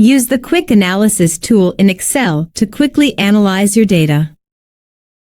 Use the Quick Analysis tool in Excel to quickly analyze your data.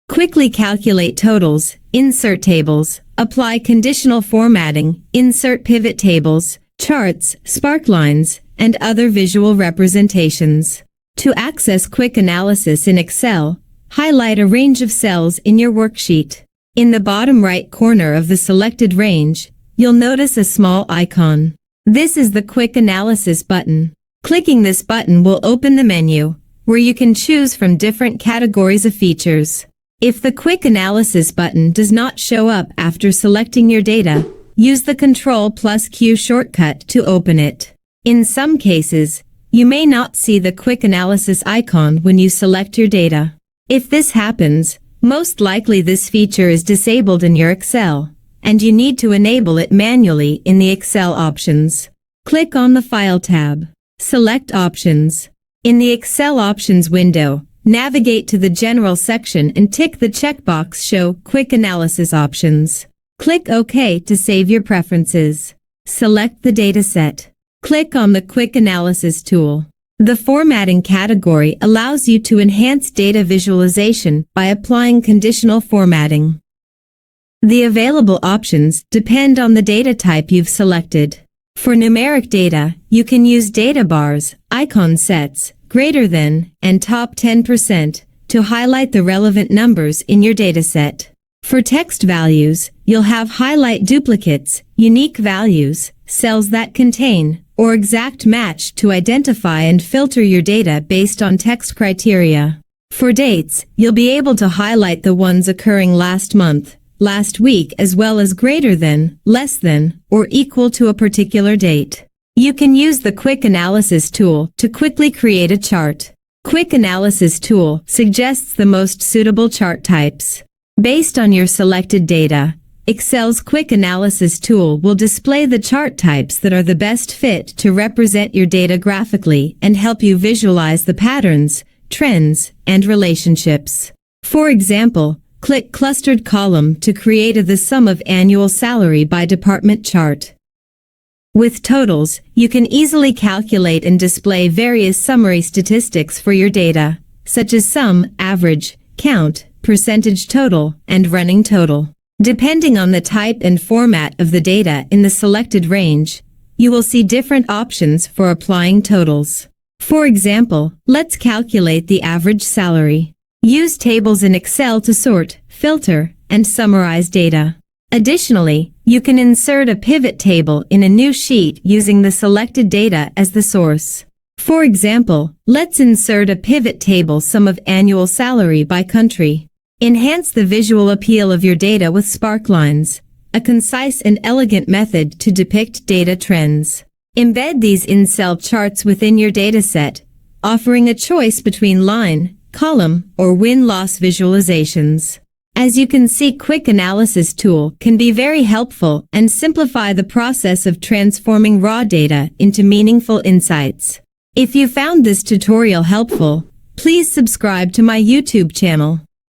Quickly calculate totals, insert tables, apply conditional formatting, insert pivot tables, charts, sparklines, and other visual representations. To access Quick Analysis in Excel, highlight a range of cells in your worksheet. In the bottom right corner of the selected range, you'll notice a small icon. This is the Quick Analysis button. Clicking this button will open the menu, where you can choose from different categories of features. If the Quick Analysis button does not show up after selecting your data, use the Ctrl+Q shortcut to open it. In some cases, you may not see the Quick Analysis icon when you select your data. If this happens, most likely this feature is disabled in your Excel, and you need to enable it manually in the Excel options. Click on the File tab. Select Options. In the Excel Options window, navigate to the General section and tick the checkbox Show Quick Analysis Options. Click OK to save your preferences. Select the dataset. Click on the Quick Analysis tool. The Formatting category allows you to enhance data visualization by applying conditional formatting. The available options depend on the data type you've selected. For numeric data, you can use data bars, icon sets, greater than, and top 10% to highlight the relevant numbers in your dataset. For text values, you'll have highlight duplicates, unique values, cells that contain, or exact match to identify and filter your data based on text criteria. For dates, you'll be able to highlight the ones occurring last month, last week, as well as greater than, less than, or equal to a particular date. You can use the Quick Analysis tool to quickly create a chart. Quick Analysis tool suggests the most suitable chart types. Based on your selected data, Excel's Quick Analysis tool will display the chart types that are the best fit to represent your data graphically and help you visualize the patterns, trends, and relationships. For example, click Clustered Column to create the Sum of Annual Salary by Department chart. With totals, you can easily calculate and display various summary statistics for your data, such as sum, average, count, percentage total, and running total. Depending on the type and format of the data in the selected range, you will see different options for applying totals. For example, let's calculate the average salary. Use tables in Excel to sort, filter, and summarize data. Additionally, you can insert a pivot table in a new sheet using the selected data as the source. For example, let's insert a pivot table Sum of Annual Salary by country. Enhance the visual appeal of your data with Sparklines, a concise and elegant method to depict data trends. Embed these in-cell charts within your dataset, offering a choice between line, column, or win-loss visualizations. As you can see, Quick Analysis tool can be very helpful and simplify the process of transforming raw data into meaningful insights. If you found this tutorial helpful, please subscribe to my YouTube channel.